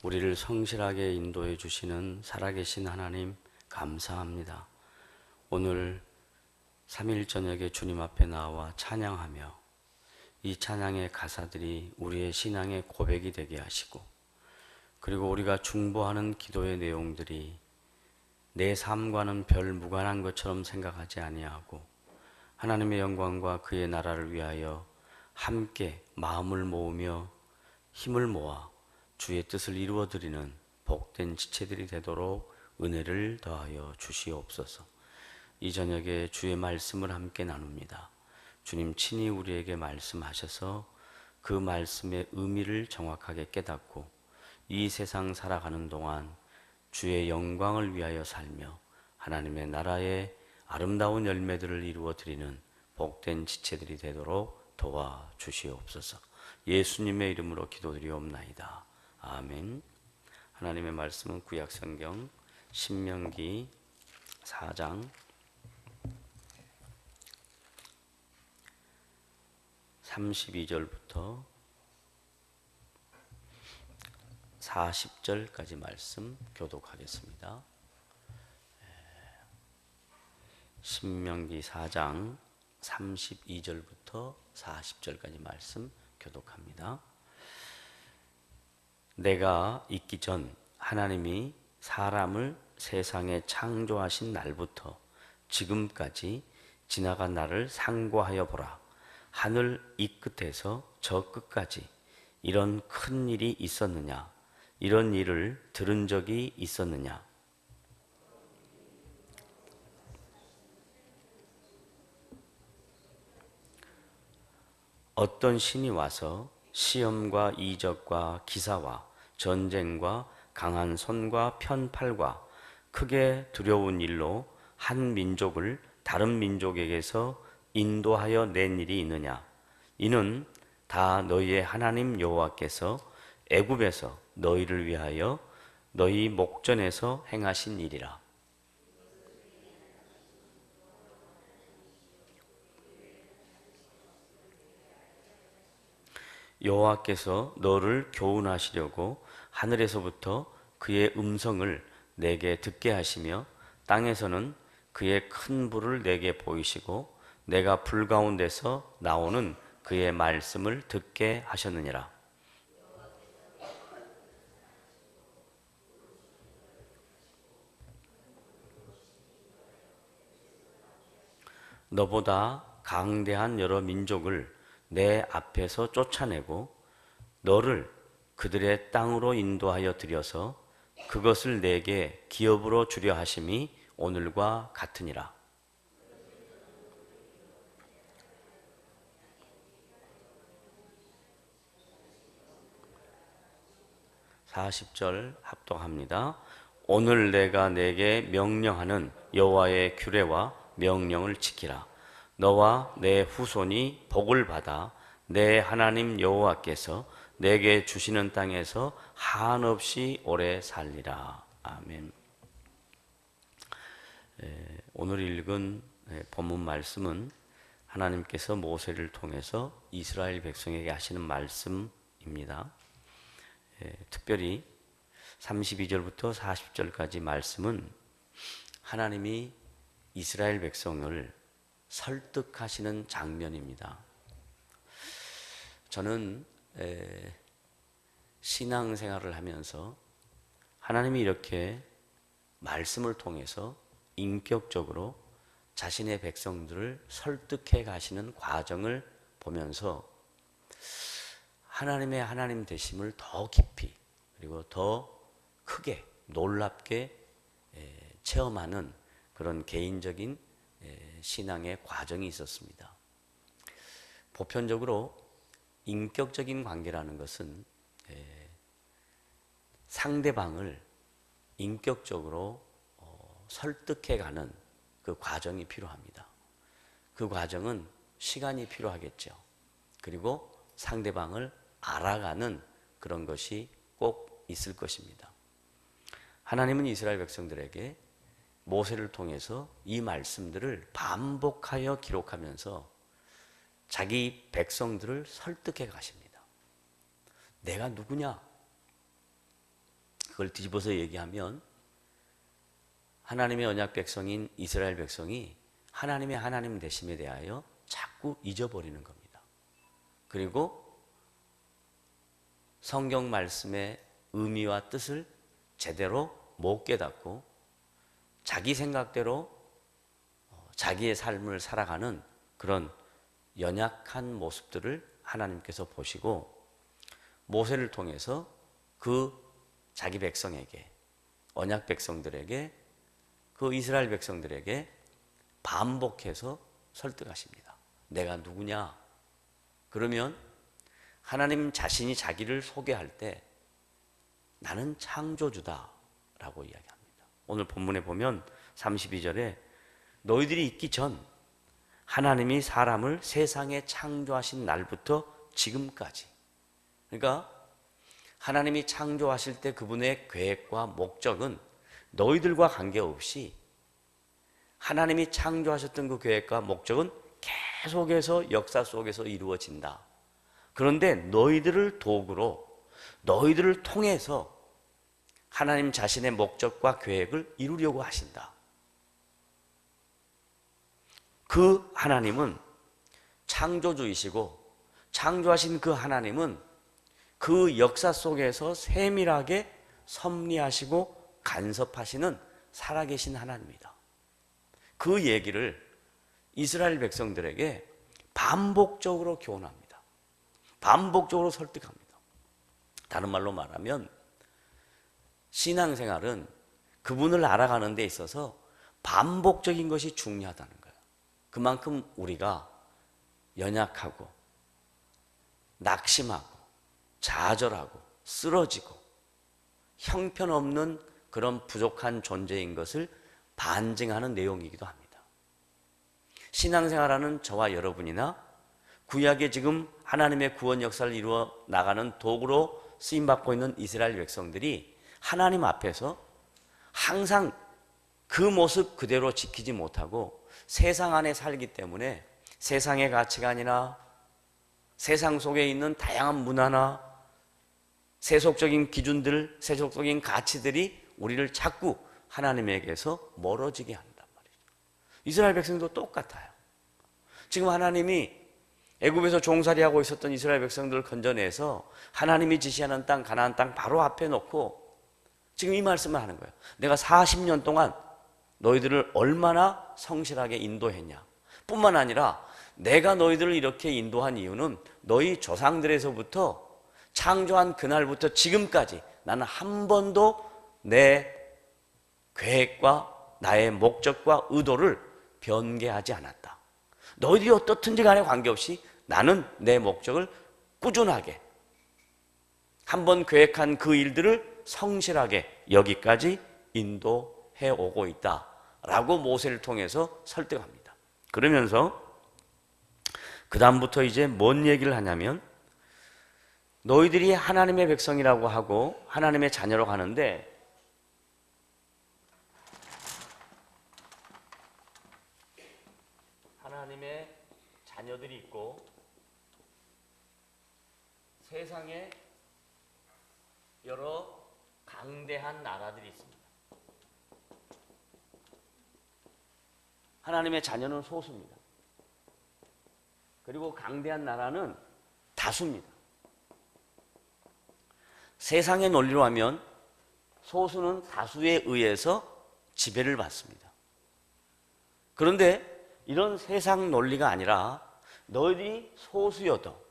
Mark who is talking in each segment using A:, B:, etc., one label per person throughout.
A: 우리를 성실하게 인도해 주시는 살아계신 하나님 감사합니다. 오늘 3일 저녁에 주님 앞에 나와 찬양하며 이 찬양의 가사들이 우리의 신앙의 고백이 되게 하시고, 그리고 우리가 중보하는 기도의 내용들이 내 삶과는 별 무관한 것처럼 생각하지 아니하고 하나님의 영광과 그의 나라를 위하여 함께 마음을 모으며 힘을 모아 주의 뜻을 이루어드리는 복된 지체들이 되도록 은혜를 더하여 주시옵소서. 이 저녁에 주의 말씀을 함께 나눕니다. 주님 친히 우리에게 말씀하셔서 그 말씀의 의미를 정확하게 깨닫고 이 세상 살아가는 동안 주의 영광을 위하여 살며 하나님의 나라의 아름다운 열매들을 이루어드리는 복된 지체들이 되도록 도와주시옵소서. 예수님의 이름으로 기도드리옵나이다. 아멘. 하나님의 말씀은 구약성경 신명기 4장 32절부터 40절까지 말씀 교독하겠습니다. 신명기 4장 32절부터 40절까지 말씀 교독합니다. 내가 있기 전 하나님이 사람을 세상에 창조하신 날부터 지금까지 지나간 날을 상고하여 보라. 하늘 이 끝에서 저 끝까지 이런 큰 일이 있었느냐? 이런 일을 들은 적이 있었느냐? 어떤 신이 와서 시험과 이적과 기사와 전쟁과 강한 손과 편팔과 크게 두려운 일로 한 민족을 다른 민족에게서 인도하여 낸 일이 있느냐? 이는 다 너희의 하나님 여호와께서 애굽에서 너희를 위하여 너희 목전에서 행하신 일이라. 여호와께서 너를 교훈하시려고 하늘에서부터 그의 음성을 내게 듣게 하시며 땅에서는 그의 큰 불을 내게 보이시고 내가 불 가운데서 나오는 그의 말씀을 듣게 하셨느니라. 너보다 강대한 여러 민족을 내 앞에서 쫓아내고 너를 그들의 땅으로 인도하여 들여서 그것을 내게 기업으로 주려 하심이 오늘과 같으니라. 40절 합독합니다. 오늘 내가 내게 명령하는 여호와의 규례와 명령을 지키라. 너와 내 후손이 복을 받아 내 하나님 여호와께서 내게 주시는 땅에서 한없이 오래 살리라. 아멘. 오늘 읽은 본문 말씀은 하나님께서 모세를 통해서 이스라엘 백성에게 하시는 말씀입니다. 특별히 32절부터 40절까지 말씀은 하나님이 이스라엘 백성을 설득하시는 장면입니다. 저는 신앙생활을 하면서 하나님이 이렇게 말씀을 통해서 인격적으로 자신의 백성들을 설득해 가시는 과정을 보면서 하나님의 하나님 되심을 더 깊이 그리고 더 크게 놀랍게 체험하는 그런 개인적인 신앙의 과정이 있었습니다. 보편적으로 인격적인 관계라는 것은 상대방을 인격적으로 설득해가는 그 과정이 필요합니다. 그 과정은 시간이 필요하겠죠. 그리고 상대방을 알아가는 그런 것이 꼭 있을 것입니다. 하나님은 이스라엘 백성들에게 모세를 통해서 이 말씀들을 반복하여 기록하면서 자기 백성들을 설득해 가십니다. 내가 누구냐? 그걸 뒤집어서 얘기하면 하나님의 언약 백성인 이스라엘 백성이 하나님의 하나님 되심에 대하여 자꾸 잊어버리는 겁니다. 그리고 성경 말씀의 의미와 뜻을 제대로 못 깨닫고 자기 생각대로 자기의 삶을 살아가는 그런 연약한 모습들을 하나님께서 보시고 모세를 통해서 그 자기 백성에게, 언약 백성들에게, 그 이스라엘 백성들에게 반복해서 설득하십니다. 내가 누구냐? 그러면 하나님 자신이 자기를 소개할 때 나는 창조주다 라고 이야기합니다. 오늘 본문에 보면 32절에 너희들이 있기 전 하나님이 사람을 세상에 창조하신 날부터 지금까지, 그러니까 하나님이 창조하실 때 그분의 계획과 목적은 너희들과 관계없이 하나님이 창조하셨던 그 계획과 목적은 계속해서 역사 속에서 이루어진다. 그런데 너희들을 도구로, 너희들을 통해서 하나님 자신의 목적과 계획을 이루려고 하신다. 그 하나님은 창조주이시고 창조하신 그 하나님은 그 역사 속에서 세밀하게 섭리하시고 간섭하시는 살아계신 하나님이다. 그 얘기를 이스라엘 백성들에게 반복적으로 교훈합니다. 반복적으로 설득합니다. 다른 말로 말하면 신앙생활은 그분을 알아가는 데 있어서 반복적인 것이 중요하다는 거예요. 그만큼 우리가 연약하고 낙심하고 좌절하고 쓰러지고 형편없는 그런 부족한 존재인 것을 반증하는 내용이기도 합니다. 신앙생활하는 저와 여러분이나 구약에 지금 하나님의 구원 역사를 이루어 나가는 도구로 쓰임받고 있는 이스라엘 백성들이 하나님 앞에서 항상 그 모습 그대로 지키지 못하고 세상 안에 살기 때문에 세상의 가치관이나 세상 속에 있는 다양한 문화나 세속적인 기준들, 세속적인 가치들이 우리를 자꾸 하나님에게서 멀어지게 한단 말이죠. 이스라엘 백성도 똑같아요. 지금 하나님이 애굽에서 종살이하고 있었던 이스라엘 백성들을 건져내서 하나님이 지시하는 땅, 가나안 땅 바로 앞에 놓고 지금 이 말씀을 하는 거예요. 내가 40년 동안 너희들을 얼마나 성실하게 인도했냐. 뿐만 아니라 내가 너희들을 이렇게 인도한 이유는 너희 조상들에서부터 창조한 그날부터 지금까지 나는 한 번도 내 계획과 나의 목적과 의도를 변개하지 않았다. 너희들이 어떻든지 간에 관계없이 나는 내 목적을 꾸준하게 한번 계획한 그 일들을 성실하게 여기까지 인도해 오고 있다 라고 모세를 통해서 설득합니다. 그러면서 그 다음부터 이제 뭔 얘기를 하냐면 너희들이 하나님의 백성이라고 하고 하나님의 자녀로 가는데 하나님의 자녀들이 있고 세상에 여러 강대한 나라들이 있습니다. 하나님의 자녀는 소수입니다. 그리고 강대한 나라는 다수입니다. 세상의 논리로 하면 소수는 다수에 의해서 지배를 받습니다. 그런데 이런 세상 논리가 아니라 너희들이 소수여도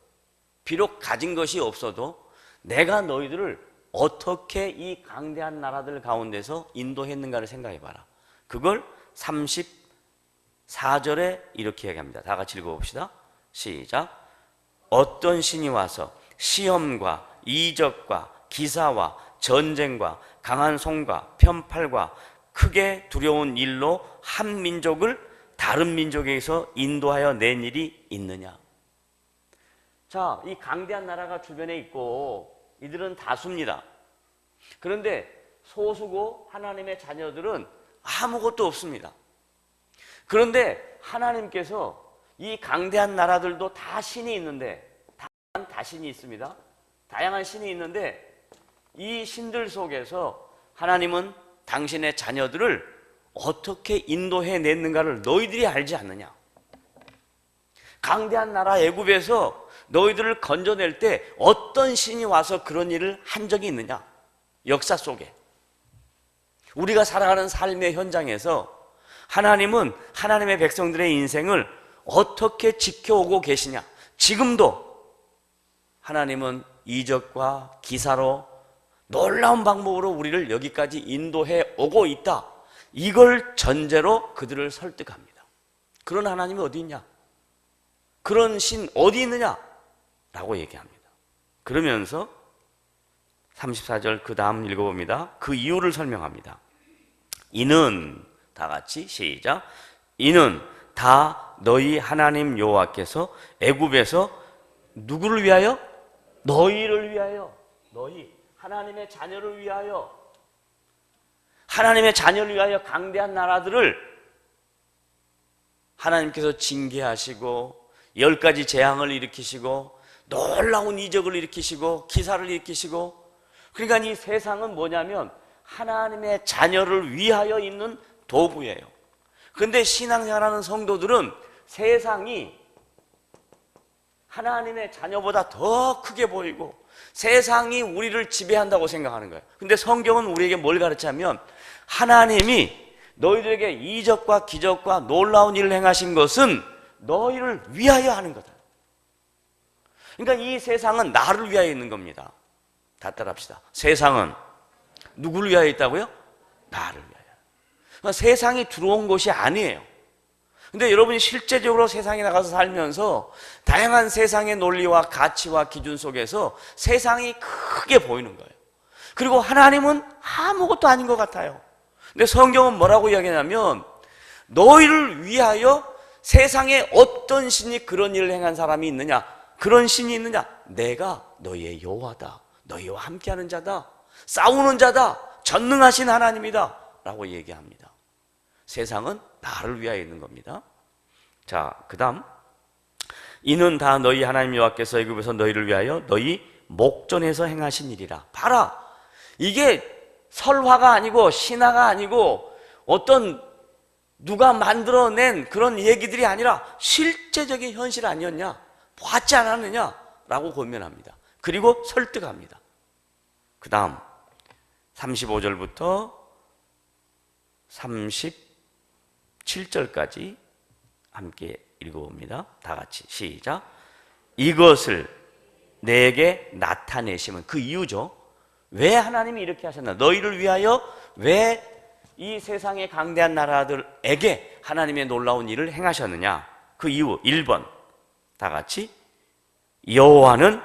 A: 비록 가진 것이 없어도 내가 너희들을 어떻게 이 강대한 나라들 가운데서 인도했는가를 생각해봐라. 그걸 34절에 이렇게 얘기합니다. 다 같이 읽어봅시다. 시작. 어떤 신이 와서 시험과 이적과 기사와 전쟁과 강한 손과 편팔과 크게 두려운 일로 한 민족을 다른 민족에게서 인도하여 낸 일이 있느냐. 자, 이 강대한 나라가 주변에 있고 이들은 다수입니다. 그런데 소수고 하나님의 자녀들은 아무것도 없습니다. 그런데 하나님께서 이 강대한 나라들도 다 신이 있는데, 다양한 신이 있습니다. 다양한 신이 있는데 이 신들 속에서 하나님은 당신의 자녀들을 어떻게 인도해냈는가를 너희들이 알지 않느냐. 강대한 나라 애굽에서 너희들을 건져낼 때 어떤 신이 와서 그런 일을 한 적이 있느냐. 역사 속에 우리가 살아가는 삶의 현장에서 하나님은 하나님의 백성들의 인생을 어떻게 지켜오고 계시냐. 지금도 하나님은 이적과 기사로 놀라운 방법으로 우리를 여기까지 인도해 오고 있다. 이걸 전제로 그들을 설득합니다. 그런 하나님이 어디 있냐? 그런 신 어디 있느냐? 라고 얘기합니다. 그러면서 34절 그 다음 읽어봅니다. 그 이유를 설명합니다. 이는 다 같이 시작. 이는 다 너희 하나님 여호와께서 애굽에서 누구를 위하여? 너희를 위하여. 너희 하나님의 자녀를 위하여. 하나님의 자녀를 위하여 강대한 나라들을 하나님께서 징계하시고 10가지 재앙을 일으키시고 놀라운 이적을 일으키시고 기사를 일으키시고, 그러니까 이 세상은 뭐냐면 하나님의 자녀를 위하여 있는 도구예요. 그런데 신앙생활하는 성도들은 세상이 하나님의 자녀보다 더 크게 보이고 세상이 우리를 지배한다고 생각하는 거예요. 근데 성경은 우리에게 뭘 가르치냐면 하나님이 너희들에게 이적과 기적과 놀라운 일을 행하신 것은 너희를 위하여 하는 거다. 그러니까 이 세상은 나를 위하여 있는 겁니다. 다 따라합시다. 세상은 누구를 위하여 있다고요? 나를 위하여. 그러니까 세상이 들어온 것이 아니에요. 근데 여러분이 실제적으로 세상에 나가서 살면서 다양한 세상의 논리와 가치와 기준 속에서 세상이 크게 보이는 거예요. 그리고 하나님은 아무것도 아닌 것 같아요. 근데 성경은 뭐라고 이야기하냐면 너희를 위하여 세상에 어떤 신이 그런 일을 행한 사람이 있느냐? 그런 신이 있느냐? 내가 너희의 여호와다. 너희와 함께하는 자다. 싸우는 자다. 전능하신 하나님이다. 라고 얘기합니다. 세상은 나를 위하여 있는 겁니다. 자, 그 다음 이는 다 너희 하나님 여호와께서 애굽에서 너희를 위하여 너희 목전에서 행하신 일이라. 봐라, 이게 설화가 아니고 신화가 아니고 어떤 누가 만들어낸 그런 얘기들이 아니라 실제적인 현실 아니었냐? 봤지 않았느냐? 라고 권면합니다. 그리고 설득합니다. 그 다음 35절부터 37절까지 함께 읽어봅니다. 다 같이 시작. 이것을 내게 나타내시면, 그 이유죠. 왜 하나님이 이렇게 하셨나? 너희를 위하여 왜 이 세상의 강대한 나라들에게 하나님의 놀라운 일을 행하셨느냐? 그 이유 1번 다 같이 여호와는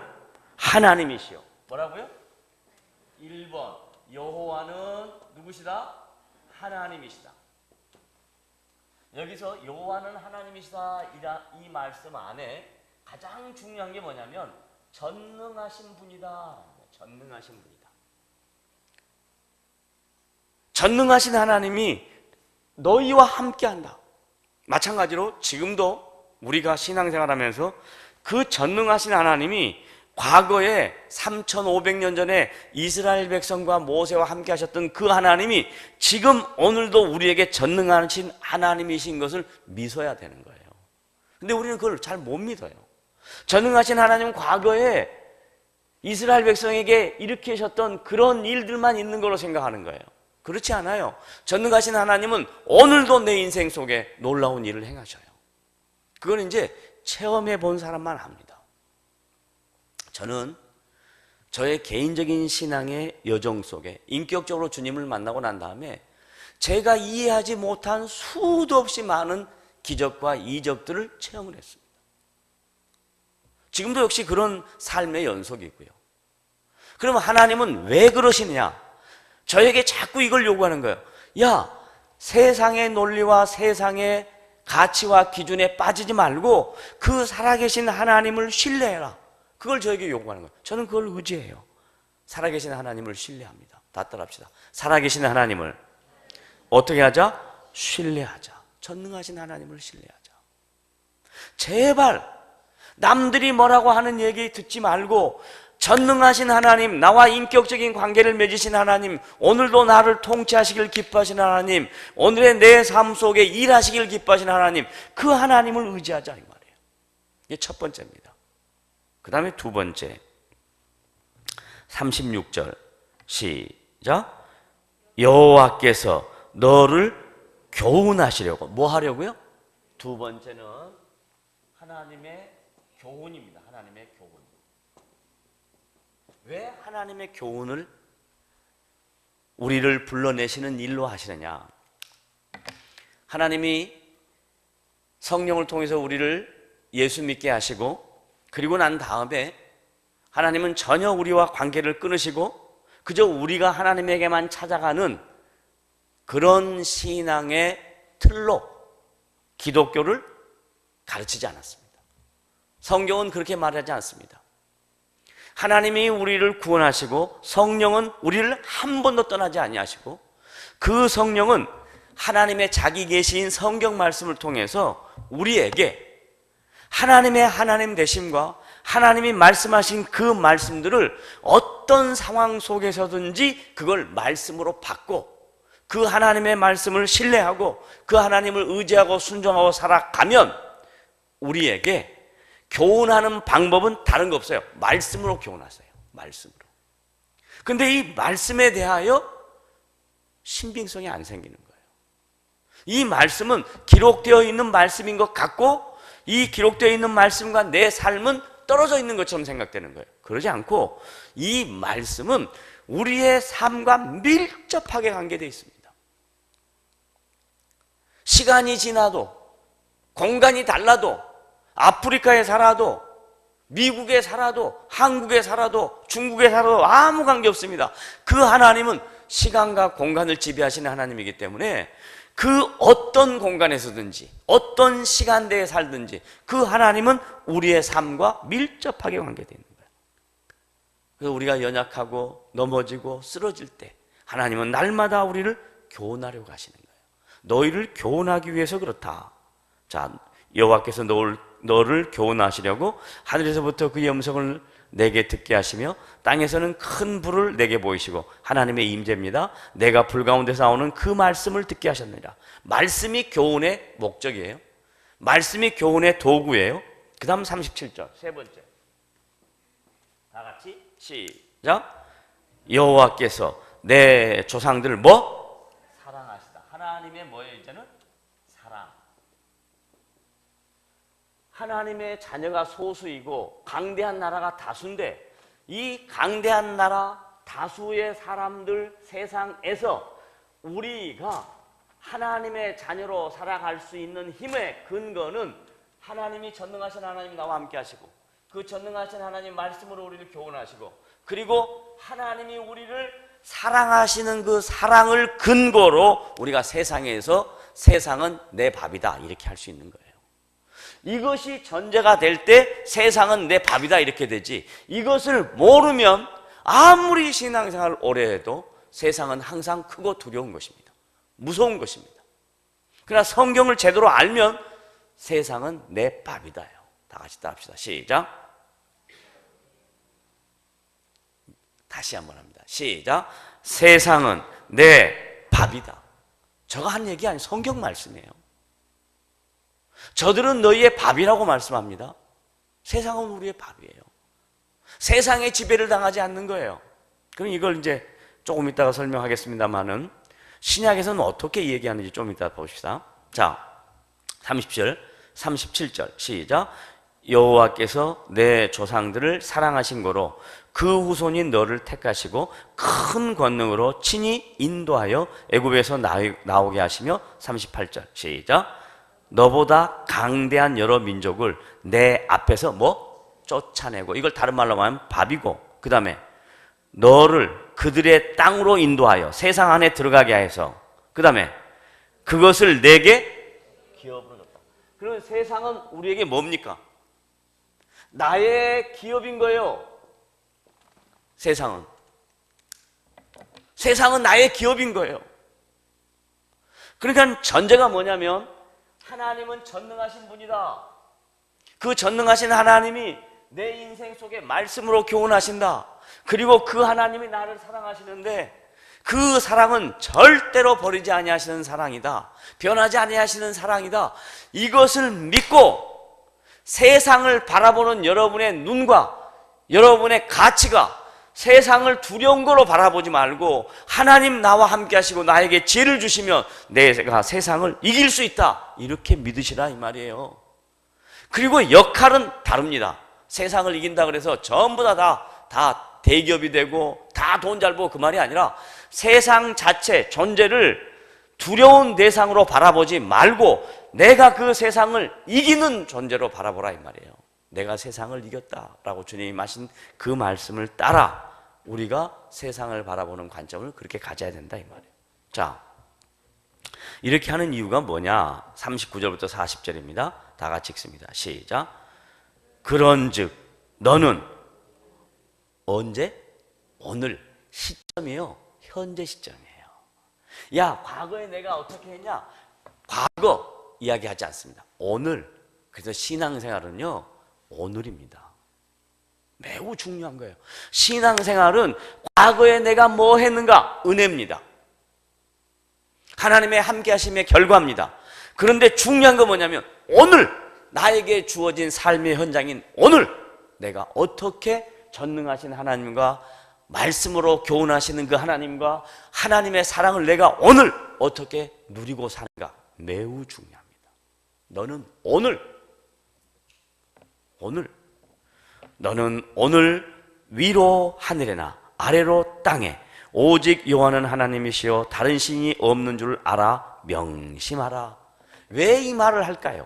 A: 하나님이시요. 뭐라고요? 1번 여호와는 누구시다? 하나님이시다. 여기서 여호와는 하나님이시다 이 말씀 안에 가장 중요한 게 뭐냐면 전능하신 분이다. 전능하신 분이다. 전능하신 하나님이 너희와 함께한다. 마찬가지로 지금도 우리가 신앙생활하면서 그 전능하신 하나님이 과거에 3,500년 전에 이스라엘 백성과 모세와 함께 하셨던 그 하나님이 지금 오늘도 우리에게 전능하신 하나님이신 것을 믿어야 되는 거예요. 근데 우리는 그걸 잘 못 믿어요. 전능하신 하나님은 과거에 이스라엘 백성에게 일으키셨던 그런 일들만 있는 걸로 생각하는 거예요. 그렇지 않아요. 전능하신 하나님은 오늘도 내 인생 속에 놀라운 일을 행하셔요. 그건 이제 체험해 본 사람만 압니다. 저는 저의 개인적인 신앙의 여정 속에 인격적으로 주님을 만나고 난 다음에 제가 이해하지 못한 수도 없이 많은 기적과 이적들을 체험을 했습니다. 지금도 역시 그런 삶의 연속이고요. 그러면 하나님은 왜 그러시느냐? 저에게 자꾸 이걸 요구하는 거예요. 야, 세상의 논리와 세상의 가치와 기준에 빠지지 말고 그 살아계신 하나님을 신뢰해라. 그걸 저에게 요구하는 거예요. 저는 그걸 의지해요. 살아계신 하나님을 신뢰합니다. 다 따라합시다. 살아계신 하나님을 어떻게 하자? 신뢰하자. 전능하신 하나님을 신뢰하자. 제발 남들이 뭐라고 하는 얘기 듣지 말고 전능하신 하나님, 나와 인격적인 관계를 맺으신 하나님, 오늘도 나를 통치하시길 기뻐하신 하나님, 오늘의 내 삶 속에 일하시길 기뻐하신 하나님, 그 하나님을 의지하자 이 말이에요. 이게 첫 번째입니다. 그 다음에 두 번째 36절 시작. 여호와께서 너를 교훈하시려고. 뭐 하려고요? 두 번째는 하나님의 교훈입니다. 하나님의 교훈. 왜 하나님의 교훈을 우리를 불러내시는 일로 하시느냐? 하나님이 성령을 통해서 우리를 예수 믿게 하시고, 그리고 난 다음에 하나님은 전혀 우리와 관계를 끊으시고 그저 우리가 하나님에게만 찾아가는 그런 신앙의 틀로 기독교를 가르치지 않았습니다. 성경은 그렇게 말하지 않습니다. 하나님이 우리를 구원하시고 성령은 우리를 한 번도 떠나지 아니하시고, 그 성령은 하나님의 자기 계시인 성경 말씀을 통해서 우리에게 하나님의 하나님 되심과 하나님이 말씀하신 그 말씀들을 어떤 상황 속에서든지 그걸 말씀으로 받고, 그 하나님의 말씀을 신뢰하고 그 하나님을 의지하고 순종하고 살아가면 우리에게 교훈하는 방법은 다른 거 없어요. 말씀으로 교훈하세요. 말씀으로. 근데 이 말씀에 대하여 신빙성이 안 생기는 거예요. 이 말씀은 기록되어 있는 말씀인 것 같고, 이 기록되어 있는 말씀과 내 삶은 떨어져 있는 것처럼 생각되는 거예요. 그러지 않고 이 말씀은 우리의 삶과 밀접하게 관계되어 있습니다. 시간이 지나도, 공간이 달라도, 아프리카에 살아도, 미국에 살아도, 한국에 살아도, 중국에 살아도 아무 관계 없습니다. 그 하나님은 시간과 공간을 지배하시는 하나님이기 때문에 그 어떤 공간에서든지 어떤 시간대에 살든지 그 하나님은 우리의 삶과 밀접하게 관계되어 있는 거예요. 그래서 우리가 연약하고 넘어지고 쓰러질 때 하나님은 날마다 우리를 교훈하려고 하시는 거예요. 너희를 교훈하기 위해서 그렇다. 자, 여호와께서 너를 교훈하시려고 하늘에서부터 그의 음성을 내게 듣게 하시며 땅에서는 큰 불을 내게 보이시고, 하나님의 임재입니다. 내가 불 가운데서 나오는 그 말씀을 듣게 하셨느니라. 말씀이 교훈의 목적이에요. 말씀이 교훈의 도구예요. 그 다음 37절 세 번째, 다 같이 시작. 여호와께서 내 조상들을 뭐? 사랑하시다. 하나님의 뭐예요? 이제는 사랑. 하나님의 자녀가 소수이고 강대한 나라가 다수인데, 이 강대한 나라 다수의 사람들 세상에서 우리가 하나님의 자녀로 살아갈 수 있는 힘의 근거는 하나님이 전능하신 하나님이 나와 함께 하시고, 그 전능하신 하나님 말씀으로 우리를 교훈하시고, 그리고 하나님이 우리를 사랑하시는 그 사랑을 근거로 우리가 세상에서 세상은 내 밥이다 이렇게 할 수 있는 거예요. 이것이 전제가 될 때 세상은 내 밥이다 이렇게 되지, 이것을 모르면 아무리 신앙생활을 오래 해도 세상은 항상 크고 두려운 것입니다. 무서운 것입니다. 그러나 성경을 제대로 알면 세상은 내 밥이다요. 다 같이 따라합시다. 시작. 다시 한번 합니다. 시작. 세상은 내 밥이다. 저가 한 얘기 아니, 성경 말씀이에요. 저들은 너희의 밥이라고 말씀합니다. 세상은 우리의 밥이에요. 세상의 지배를 당하지 않는 거예요. 그럼 이걸 이제 조금 이따가 설명하겠습니다만은 신약에서는 어떻게 얘기하는지 좀 이따 봅시다. 자, 30절, 37절 시작. 여호와께서 내 조상들을 사랑하신 거로 그 후손인 너를 택하시고 큰 권능으로 친히 인도하여 애굽에서 나오게 하시며 38절 시작. 너보다 강대한 여러 민족을 내 앞에서 뭐? 쫓아내고, 이걸 다른 말로 하면 밥이고, 그 다음에 너를 그들의 땅으로 인도하여 세상 안에 들어가게 해서, 그 다음에 그것을 내게 기업으로 줬다. 그러면 세상은 우리에게 뭡니까? 나의 기업인 거예요. 세상은 나의 기업인 거예요. 그러니까 전제가 뭐냐면 하나님은 전능하신 분이다. 그 전능하신 하나님이 내 인생 속에 말씀으로 교훈하신다. 그리고 그 하나님이 나를 사랑하시는데 그 사랑은 절대로 버리지 아니하시는 사랑이다. 변하지 아니하시는 사랑이다. 이것을 믿고 세상을 바라보는 여러분의 눈과 여러분의 가치가 세상을 두려운 걸로 바라보지 말고 하나님 나와 함께 하시고 나에게 지혜를 주시면 내가 세상을 이길 수 있다. 이렇게 믿으시라 이 말이에요. 그리고 역할은 다릅니다. 세상을 이긴다 그래서 전부 다 대기업이 되고 다 돈 잘 벌고 그 말이 아니라 세상 자체 존재를 두려운 대상으로 바라보지 말고 내가 그 세상을 이기는 존재로 바라보라 이 말이에요. 내가 세상을 이겼다라고 주님이 하신 그 말씀을 따라 우리가 세상을 바라보는 관점을 그렇게 가져야 된다 이 말이에요. 자, 이렇게 하는 이유가 뭐냐? 39절부터 40절입니다. 다 같이 읽습니다. 시작. 그런즉 너는 언제? 오늘. 시점이요. 현재 시점이에요. 야, 과거에 내가 어떻게 했냐? 과거 이야기하지 않습니다. 오늘. 그래서 신앙생활은요, 오늘입니다. 매우 중요한 거예요. 신앙생활은 과거에 내가 뭐 했는가? 은혜입니다. 하나님의 함께 하심의 결과입니다. 그런데 중요한 건 뭐냐면 오늘 나에게 주어진 삶의 현장인 오늘 내가 어떻게 전능하신 하나님과 말씀으로 교훈하시는 그 하나님과 하나님의 사랑을 내가 오늘 어떻게 누리고 사는가 매우 중요합니다. 너는 오늘 너는 오늘 위로 하늘에나 아래로 땅에 오직 여호와는 하나님이시여 다른 신이 없는 줄 알아 명심하라. 왜 이 말을 할까요?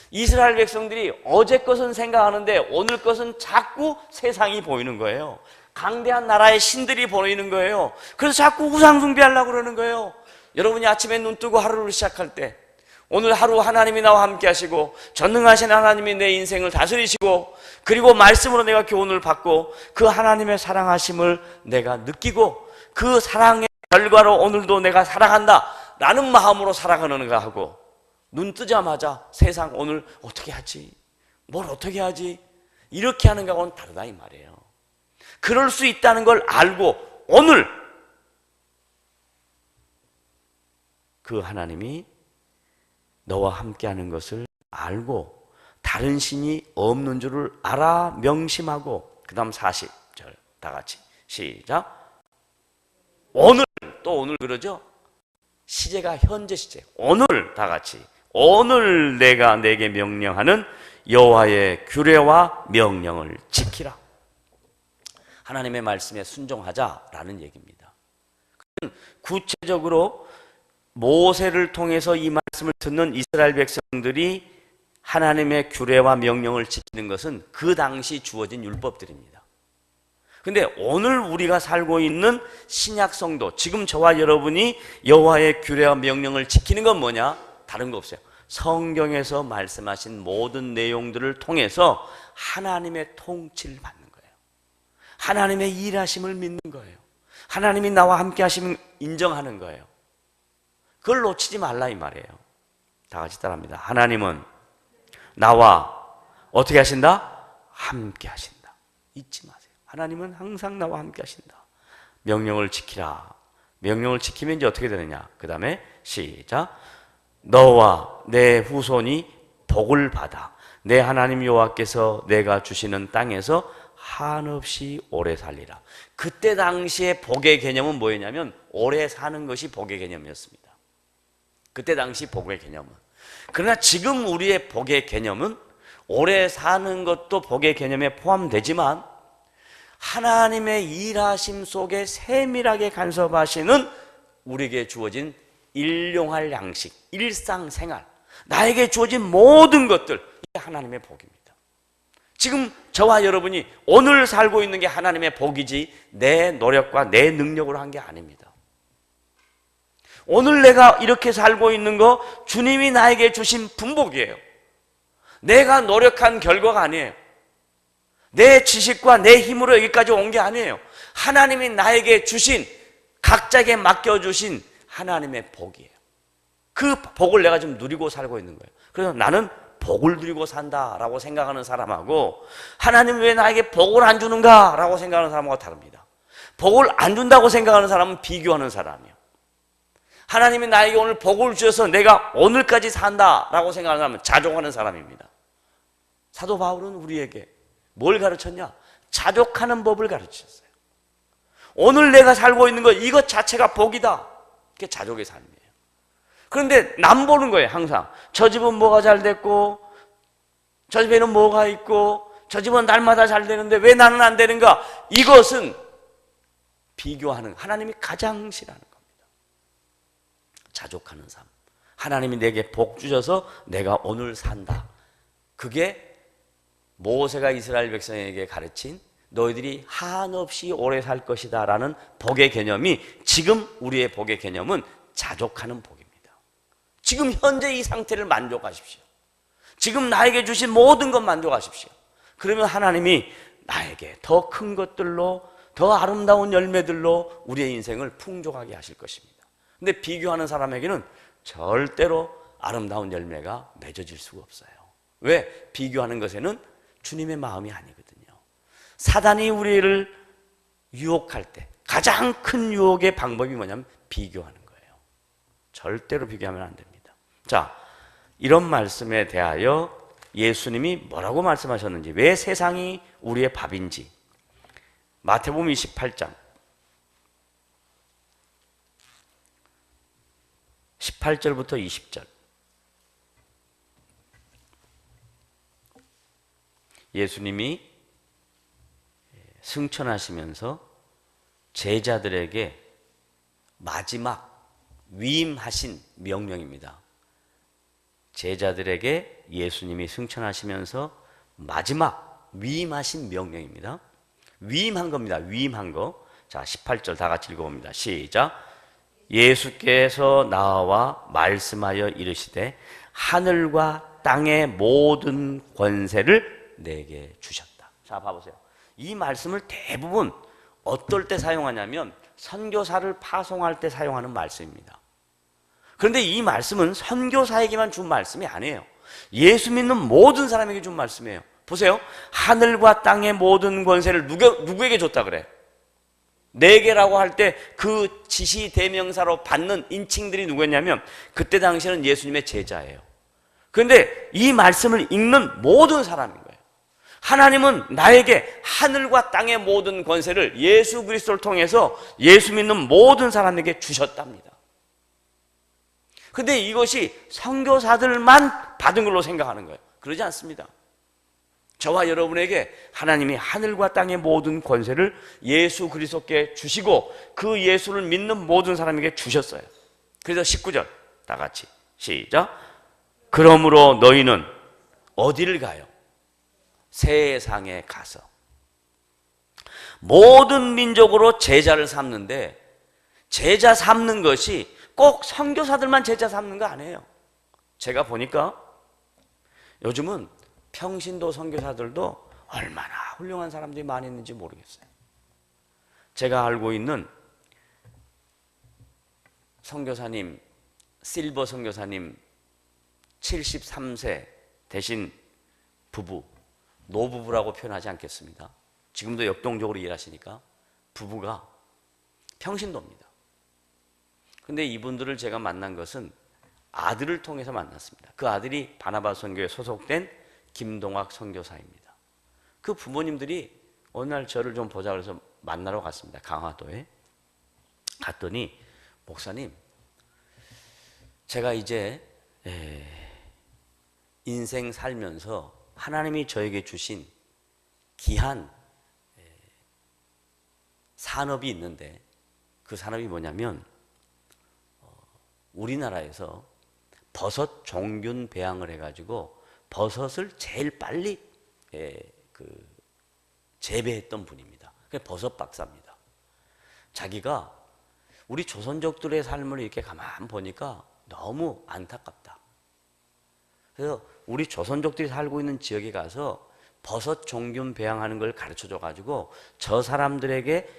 A: 이스라엘 백성들이 어제 것은 생각하는데 오늘 것은 자꾸 세상이 보이는 거예요. 강대한 나라의 신들이 보이는 거예요. 그래서 자꾸 우상 숭배하려고 그러는 거예요. 여러분이 아침에 눈 뜨고 하루를 시작할 때 오늘 하루 하나님이 나와 함께 하시고 전능하신 하나님이 내 인생을 다스리시고 그리고 말씀으로 내가 교훈을 받고 그 하나님의 사랑하심을 내가 느끼고 그 사랑의 결과로 오늘도 내가 사랑한다 라는 마음으로 살아가는가 하고 눈 뜨자마자 세상 오늘 어떻게 하지? 뭘 어떻게 하지? 이렇게 하는 거하고는 다르다 이 말이에요. 그럴 수 있다는 걸 알고 오늘 그 하나님이 너와 함께하는 것을 알고 다른 신이 없는 줄을 알아 명심하고 그 다음 40절 다 같이 시작. 오늘 또 오늘 그러죠. 시제가 현재 시제. 오늘 다 같이 오늘 내가 내게 명령하는 여호와의 규례와 명령을 지키라. 하나님의 말씀에 순종하자라는 얘기입니다. 구체적으로 모세를 통해서 이 말씀을 듣는 이스라엘 백성들이 하나님의 규례와 명령을 지키는 것은 그 당시 주어진 율법들입니다. 근데 오늘 우리가 살고 있는 신약 성도, 지금 저와 여러분이 여호와의 규례와 명령을 지키는 건 뭐냐? 다른 거 없어요. 성경에서 말씀하신 모든 내용들을 통해서 하나님의 통치를 받는 거예요. 하나님의 일하심을 믿는 거예요. 하나님이 나와 함께 하심을 인정하는 거예요. 그걸 놓치지 말라 이 말이에요. 다 같이 따라합니다. 하나님은 나와 어떻게 하신다? 함께 하신다. 잊지 마세요. 하나님은 항상 나와 함께 하신다. 명령을 지키라. 명령을 지키면 이제 어떻게 되느냐? 그 다음에 시작. 너와 내 후손이 복을 받아 내 하나님 여호와께서 내가 주시는 땅에서 한없이 오래 살리라. 그때 당시에 복의 개념은 뭐였냐면 오래 사는 것이 복의 개념이었습니다. 그때 당시 복의 개념은. 그러나 지금 우리의 복의 개념은 오래 사는 것도 복의 개념에 포함되지만 하나님의 일하심 속에 세밀하게 간섭하시는 우리에게 주어진 일용할 양식, 일상생활, 나에게 주어진 모든 것들, 이게 하나님의 복입니다. 지금 저와 여러분이 오늘 살고 있는 게 하나님의 복이지 내 노력과 내 능력으로 한 게 아닙니다. 오늘 내가 이렇게 살고 있는 거 주님이 나에게 주신 분복이에요. 내가 노력한 결과가 아니에요. 내 지식과 내 힘으로 여기까지 온 게 아니에요. 하나님이 나에게 주신, 각자에게 맡겨주신 하나님의 복이에요. 그 복을 내가 좀 누리고 살고 있는 거예요. 그래서 나는 복을 누리고 산다라고 생각하는 사람하고 하나님 왜 나에게 복을 안 주는가라고 생각하는 사람과 다릅니다. 복을 안 준다고 생각하는 사람은 비교하는 사람이에요. 하나님이 나에게 오늘 복을 주셔서 내가 오늘까지 산다라고 생각하는 사람은 자족하는 사람입니다. 사도 바울은 우리에게 뭘 가르쳤냐? 자족하는 법을 가르쳤어요. 오늘 내가 살고 있는 것 이것 자체가 복이다. 그게 자족의 삶이에요. 그런데 남 보는 거예요. 항상 저 집은 뭐가 잘 됐고 저 집에는 뭐가 있고 저 집은 날마다 잘 되는데 왜 나는 안 되는가? 이것은 비교하는, 하나님이 가장 싫어하는 겁니다. 자족하는 삶. 하나님이 내게 복 주셔서 내가 오늘 산다. 그게 모세가 이스라엘 백성에게 가르친 너희들이 한없이 오래 살 것이다 라는 복의 개념이 지금 우리의 복의 개념은 자족하는 복입니다. 지금 현재 이 상태를 만족하십시오. 지금 나에게 주신 모든 것 만족하십시오. 그러면 하나님이 나에게 더 큰 것들로, 더 아름다운 열매들로 우리의 인생을 풍족하게 하실 것입니다. 근데 비교하는 사람에게는 절대로 아름다운 열매가 맺어질 수가 없어요. 왜? 비교하는 것에는 주님의 마음이 아니거든요. 사단이 우리를 유혹할 때 가장 큰 유혹의 방법이 뭐냐면 비교하는 거예요. 절대로 비교하면 안 됩니다. 자, 이런 말씀에 대하여 예수님이 뭐라고 말씀하셨는지, 왜 세상이 우리의 밥인지, 마태복음 28장 18절부터 20절. 예수님이 승천하시면서 제자들에게 마지막 위임하신 명령입니다. 제자들에게 예수님이 승천하시면서 마지막 위임하신 명령입니다. 위임한 겁니다. 위임한 거. 자, 18절 다 같이 읽어봅니다. 시작. 예수께서 나와 말씀하여 이르시되 하늘과 땅의 모든 권세를 내게 주셨다. 자, 봐보세요. 이 말씀을 대부분 어떨 때 사용하냐면 선교사를 파송할 때 사용하는 말씀입니다. 그런데 이 말씀은 선교사에게만 준 말씀이 아니에요. 예수 믿는 모든 사람에게 준 말씀이에요. 보세요. 하늘과 땅의 모든 권세를 누구에게 줬다 그래? 내게라고 할 때 그 지시 대명사로 받는 인칭들이 누구였냐면 그때 당시에는 예수님의 제자예요. 그런데 이 말씀을 읽는 모든 사람인 거예요. 하나님은 나에게 하늘과 땅의 모든 권세를 예수 그리스도를 통해서 예수 믿는 모든 사람에게 주셨답니다. 근데 이것이 선교사들만 받은 걸로 생각하는 거예요. 그러지 않습니다. 저와 여러분에게 하나님이 하늘과 땅의 모든 권세를 예수 그리스도께 주시고 그 예수를 믿는 모든 사람에게 주셨어요. 그래서 19절 다 같이 시작. 그러므로 너희는 어디를 가요? 세상에 가서 모든 민족으로 제자를 삼는데, 제자 삼는 것이 꼭 선교사들만 제자 삼는 거 아니에요. 제가 보니까 요즘은 평신도 선교사들도 얼마나 훌륭한 사람들이 많이 있는지 모르겠어요. 제가 알고 있는 선교사님, 실버 선교사님 73세 되신 부부, 노부부라고 표현하지 않겠습니다. 지금도 역동적으로 일하시니까 부부가 평신도입니다. 근데 이분들을 제가 만난 것은 아들을 통해서 만났습니다. 그 아들이 바나바 선교에 소속된 김동학 선교사입니다. 그 부모님들이 어느 날 저를 좀 보자 그래서 만나러 갔습니다. 강화도에 갔더니, 목사님, 제가 이제 인생 살면서 하나님이 저에게 주신 귀한 산업이 있는데, 그 산업이 뭐냐면 우리나라에서 버섯 종균 배양을 해가지고 버섯을 제일 빨리 재배했던 분입니다. 버섯 박사입니다. 자기가 우리 조선족들의 삶을 이렇게 가만 보니까 너무 안타깝다. 그래서 우리 조선족들이 살고 있는 지역에 가서 버섯 종균 배양하는 걸 가르쳐줘 가지고 저 사람들에게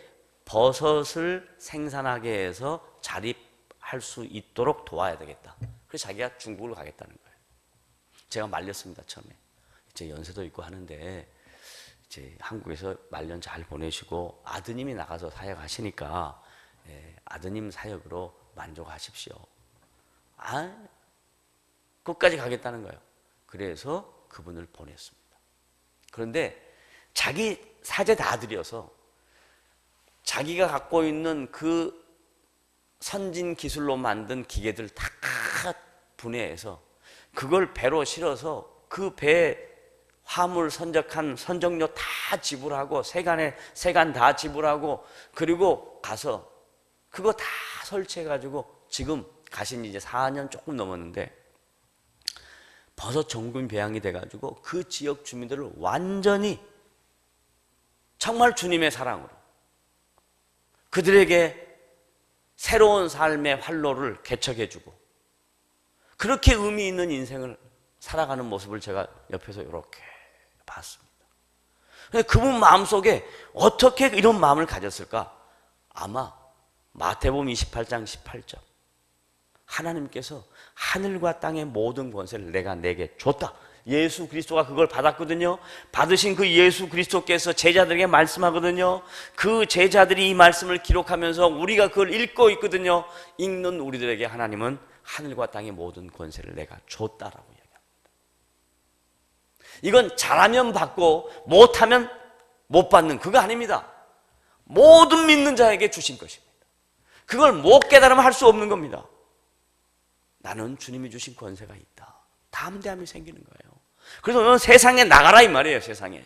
A: 버섯을 생산하게 해서 자립할 수 있도록 도와야 되겠다. 그래서 자기가 중국을 가겠다는 거예요. 제가 말렸습니다. 처음에 이제 연세도 있고 하는데 이제 한국에서 말년 잘 보내시고 아드님이 나가서 사역하시니까 아드님 사역으로 만족하십시오. 끝까지 가겠다는 거예요. 그래서 그분을 보냈습니다. 그런데 자기 사제 다 들여서 자기가 갖고 있는 그 선진 기술로 만든 기계들 다 분해해서 그걸 배로 실어서 그 배 화물 선적한 선적료 다 지불하고 세관 다 지불하고 그리고 가서 그거 다 설치해가지고 지금 가신 이제 4년 조금 넘었는데 버섯 종군 배양이 돼가지고 그 지역 주민들을 완전히 정말 주님의 사랑으로 그들에게 새로운 삶의 활로를 개척해주고 그렇게 의미 있는 인생을 살아가는 모습을 제가 옆에서 이렇게 봤습니다. 그분 마음속에 어떻게 이런 마음을 가졌을까? 아마 마태복음 28장 18절 하나님께서 하늘과 땅의 모든 권세를 내가 내게 줬다. 예수 그리스도가 그걸 받았거든요. 받으신 그 예수 그리스도께서 제자들에게 말씀하거든요. 그 제자들이 이 말씀을 기록하면서 우리가 그걸 읽고 있거든요. 읽는 우리들에게 하나님은 하늘과 땅의 모든 권세를 내가 줬다라고 이야기합니다. 이건 잘하면 받고 못하면 못 받는 그거 아닙니다. 모든 믿는 자에게 주신 것입니다. 그걸 못 깨달으면 할 수 없는 겁니다. 나는 주님이 주신 권세가 있다. 담대함이 생기는 거예요. 그래서 너는 세상에 나가라 이 말이에요. 세상에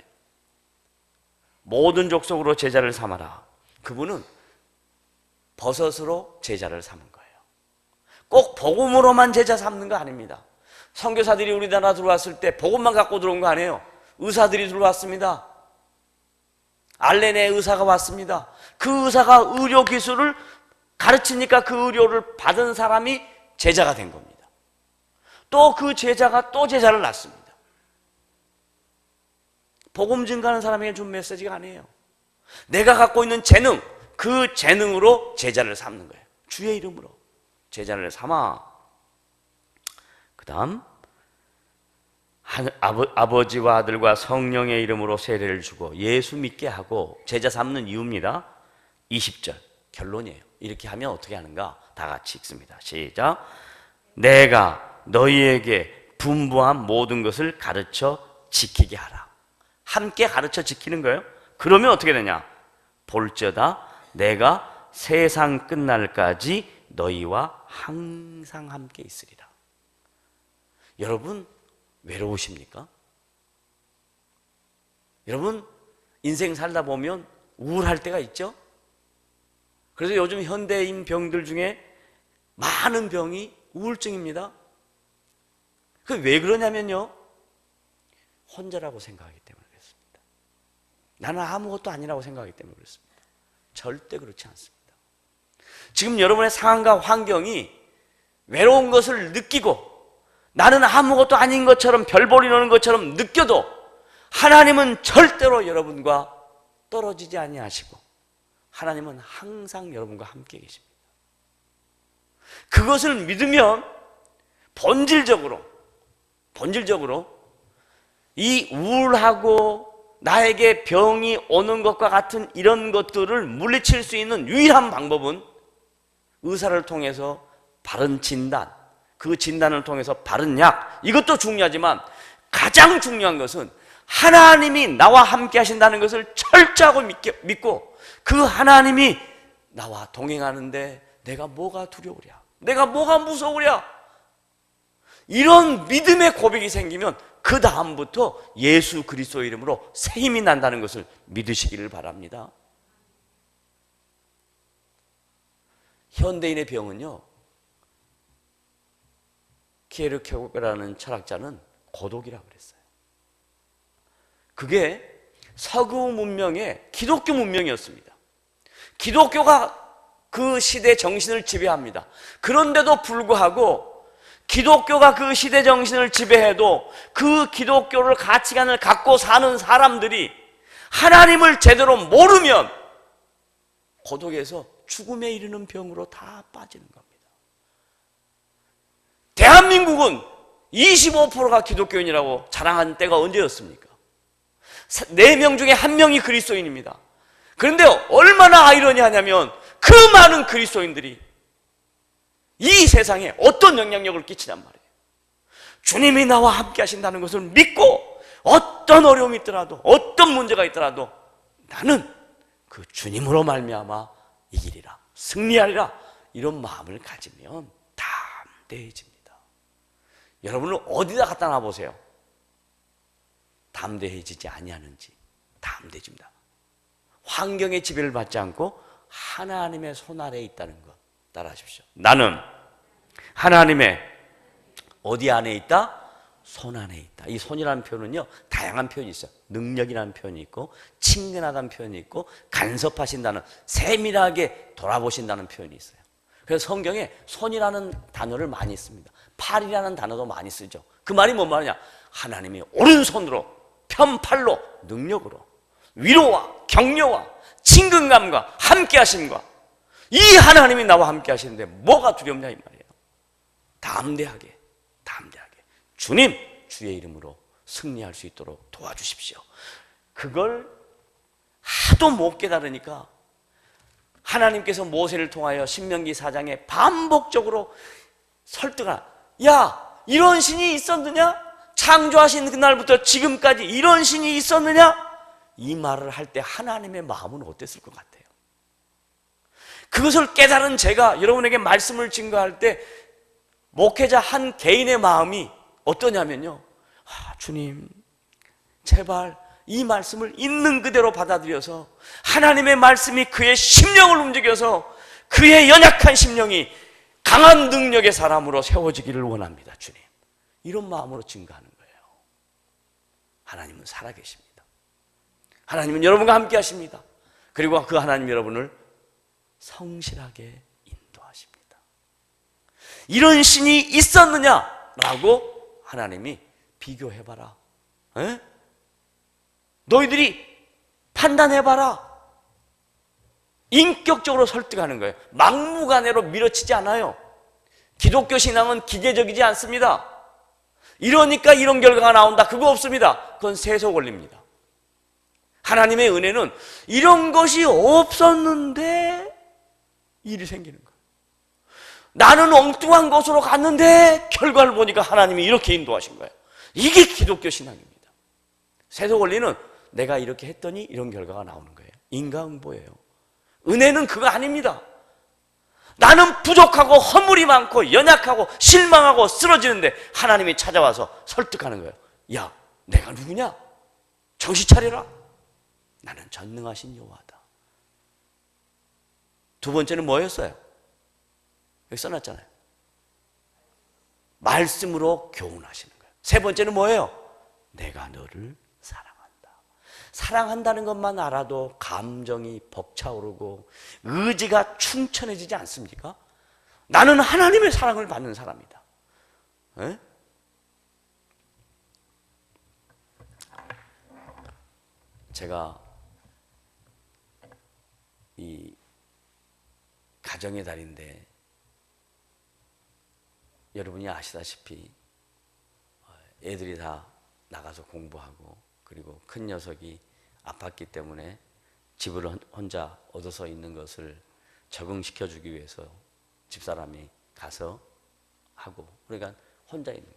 A: 모든 족속으로 제자를 삼아라. 그분은 버섯으로 제자를 삼은 거예요. 꼭 복음으로만 제자 삼는 거 아닙니다. 선교사들이 우리나라 들어왔을 때 복음만 갖고 들어온 거 아니에요. 의사들이 들어왔습니다. 알레네 의사가 왔습니다. 그 의사가 의료 기술을 가르치니까 그 의료를 받은 사람이 제자가 된 겁니다. 또 그 제자가 또 제자를 낳습니다. 복음 증가하는 사람에게 준 메시지가 아니에요. 내가 갖고 있는 재능, 그 재능으로 제자를 삼는 거예요. 주의 이름으로 제자를 삼아. 그 다음 아버지와 아들과 성령의 이름으로 세례를 주고 예수 믿게 하고 제자 삼는 이유입니다. 20절 결론이에요. 이렇게 하면 어떻게 하는가? 다 같이 읽습니다. 시작. 내가 너희에게 분부한 모든 것을 가르쳐 지키게 하라. 함께 가르쳐 지키는 거예요. 그러면 어떻게 되냐? 볼지어다 내가 세상 끝날까지 너희와 항상 함께 있으리라. 여러분 외로우십니까? 여러분 인생 살다 보면 우울할 때가 있죠? 그래서 요즘 현대인 병들 중에 많은 병이 우울증입니다. 그 왜 그러냐면요, 혼자라고 생각하기 때문에 그렇습니다. 나는 아무것도 아니라고 생각하기 때문에 그렇습니다. 절대 그렇지 않습니다. 지금 여러분의 상황과 환경이 외로운 것을 느끼고 나는 아무것도 아닌 것처럼 별볼이 노는 것처럼 느껴도 하나님은 절대로 여러분과 떨어지지 아니하시고 하나님은 항상 여러분과 함께 계십니다. 그것을 믿으면 본질적으로 이 우울하고 나에게 병이 오는 것과 같은 이런 것들을 물리칠 수 있는 유일한 방법은 의사를 통해서 바른 진단, 그 진단을 통해서 바른 약, 이것도 중요하지만 가장 중요한 것은 하나님이 나와 함께 하신다는 것을 철저하고 믿고 그 하나님이 나와 동행하는데 내가 뭐가 두려우랴, 내가 뭐가 무서우랴, 이런 믿음의 고백이 생기면 그 다음부터 예수 그리스도 이름으로 새 힘이 난다는 것을 믿으시기를 바랍니다. 현대인의 병은요, 키에르케고르라는 철학자는 고독이라고 그랬어요. 그게 서구 문명의 기독교 문명이었습니다. 기독교가 그 시대 정신을 지배합니다. 그런데도 불구하고 기독교가 그 시대 정신을 지배해도 그 기독교를 가치관을 갖고 사는 사람들이 하나님을 제대로 모르면 고독에서 죽음에 이르는 병으로 다 빠지는 겁니다. 대한민국은 25%가 기독교인이라고 자랑한 때가 언제였습니까? 4명 중에 1명이 그리스도인입니다. 그런데 얼마나 아이러니하냐면 그 많은 그리스도인들이 이 세상에 어떤 영향력을 끼치냔 말이에요. 주님이 나와 함께 하신다는 것을 믿고 어떤 어려움이 있더라도 어떤 문제가 있더라도 나는 그 주님으로 말미암아 이기리라, 승리하리라, 이런 마음을 가지면 담대해집니다. 여러분은 어디다 갖다 놔보세요. 담대해지지 아니하는지. 담대해집니다. 환경의 지배를 받지 않고 하나님의 손 아래에 있다는 것 따라하십시오. 나는 하나님의 어디 안에 있다? 손 안에 있다. 이 손이라는 표현은요, 다양한 표현이 있어요. 능력이라는 표현이 있고, 친근하다는 표현이 있고, 간섭하신다는, 세밀하게 돌아보신다는 표현이 있어요. 그래서 성경에 손이라는 단어를 많이 씁니다. 팔이라는 단어도 많이 쓰죠. 그 말이 뭔 말이냐? 하나님이 오른손으로, 편팔로, 능력으로 위로와 격려와 친근감과 함께 하심과, 이 하나님이 나와 함께 하시는데 뭐가 두렵냐 이 말이에요. 담대하게 주님, 주의 이름으로 승리할 수 있도록 도와주십시오. 그걸 하도 못 깨달으니까 하나님께서 모세를 통하여 신명기 4장에 반복적으로 설득하라. 야, 이런 신이 있었느냐? 창조하신 그날부터 지금까지 이런 신이 있었느냐? 이 말을 할 때 하나님의 마음은 어땠을 것 같아요? 그것을 깨달은 제가 여러분에게 말씀을 증거할 때 목회자 한 개인의 마음이 어떠냐면요, 주님 제발 이 말씀을 있는 그대로 받아들여서 하나님의 말씀이 그의 심령을 움직여서 그의 연약한 심령이 강한 능력의 사람으로 세워지기를 원합니다. 주님, 이런 마음으로 증거하는 거예요. 하나님은 살아계십니다. 하나님은 여러분과 함께 하십니다. 그리고 그 하나님 여러분을 성실하게 인도하십니다. 이런 신이 있었느냐라고 하나님이 비교해봐라. 에? 너희들이 판단해봐라. 인격적으로 설득하는 거예요. 막무가내로 밀어치지 않아요. 기독교 신앙은 기계적이지 않습니다. 이러니까 이런 결과가 나온다, 그거 없습니다. 그건 세속 원리입니다. 하나님의 은혜는 이런 것이 없었는데 일이 생기는 거예요. 나는 엉뚱한 곳으로 갔는데 결과를 보니까 하나님이 이렇게 인도하신 거예요. 이게 기독교 신앙입니다. 세속 원리는 내가 이렇게 했더니 이런 결과가 나오는 거예요. 인과응보예요. 은혜는 그거 아닙니다. 나는 부족하고 허물이 많고 연약하고 실망하고 쓰러지는데 하나님이 찾아와서 설득하는 거예요. 야, 내가 누구냐? 정신 차려라. 나는 전능하신 여호와다. 두 번째는 뭐였어요? 여기 써놨잖아요. 말씀으로 교훈하시는 거예요. 세 번째는 뭐예요? 내가 너를 사랑한다. 사랑한다는 것만 알아도 감정이 벅차오르고 의지가 충천해지지 않습니까? 나는 하나님의 사랑을 받는 사람이다. 에? 제가 이 가정의 달인데 여러분이 아시다시피 애들이 다 나가서 공부하고, 그리고 큰 녀석이 아팠기 때문에 집을 혼자 얻어서 있는 것을 적응시켜 주기 위해서 집사람이 가서 하고, 그러니까 혼자 있는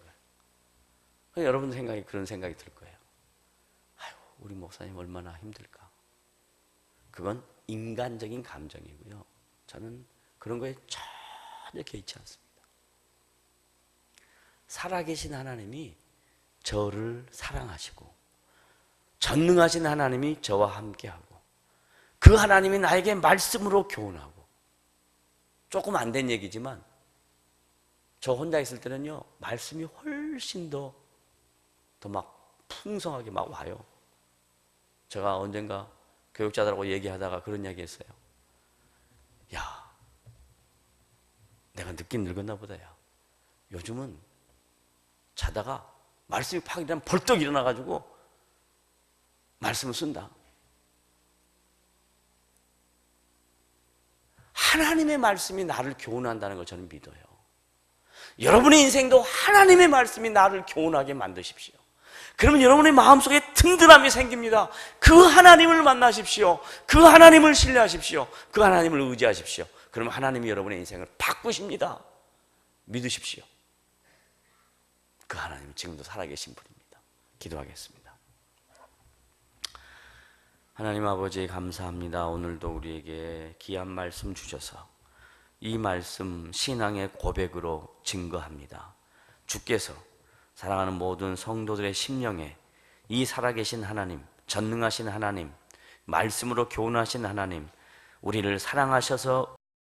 A: 거예요. 여러분 생각이 그런 생각이 들 거예요. 아유, 우리 목사님 얼마나 힘들까. 그건 인간적인 감정이고요. 저는 그런 거에 전혀 개의치 않습니다. 살아계신 하나님이 저를 사랑하시고 전능하신 하나님이 저와 함께하고 그 하나님이 나에게 말씀으로 교훈하고, 조금 안 된 얘기지만 저 혼자 있을 때는요, 말씀이 훨씬 더 막 풍성하게 막 와요. 제가 언젠가 교육자들하고 얘기하다가 그런 이야기 했어요. 야, 내가 늦긴 늙었나 보다. 야, 요즘은 자다가 말씀이 팍 일어나면 벌떡 일어나가지고 말씀을 쓴다. 하나님의 말씀이 나를 교훈한다는 걸 저는 믿어요. 여러분의 인생도 하나님의 말씀이 나를 교훈하게 만드십시오. 그러면 여러분의 마음속에 든든함이 생깁니다. 그 하나님을 만나십시오. 그 하나님을 신뢰하십시오. 그 하나님을 의지하십시오. 그러면 하나님이 여러분의 인생을 바꾸십니다. 믿으십시오. 그 하나님은 지금도 살아계신 분입니다. 기도하겠습니다. 하나님 아버지 감사합니다. 오늘도 우리에게 귀한 말씀 주셔서 이 말씀 신앙의 고백으로 증거합니다. 주께서 사랑하는 모든 성도들의 심령에 이 살아계신 하나님, 전능하신 하나님, 말씀으로 교훈하신 하나님, 우리를 사랑하셔서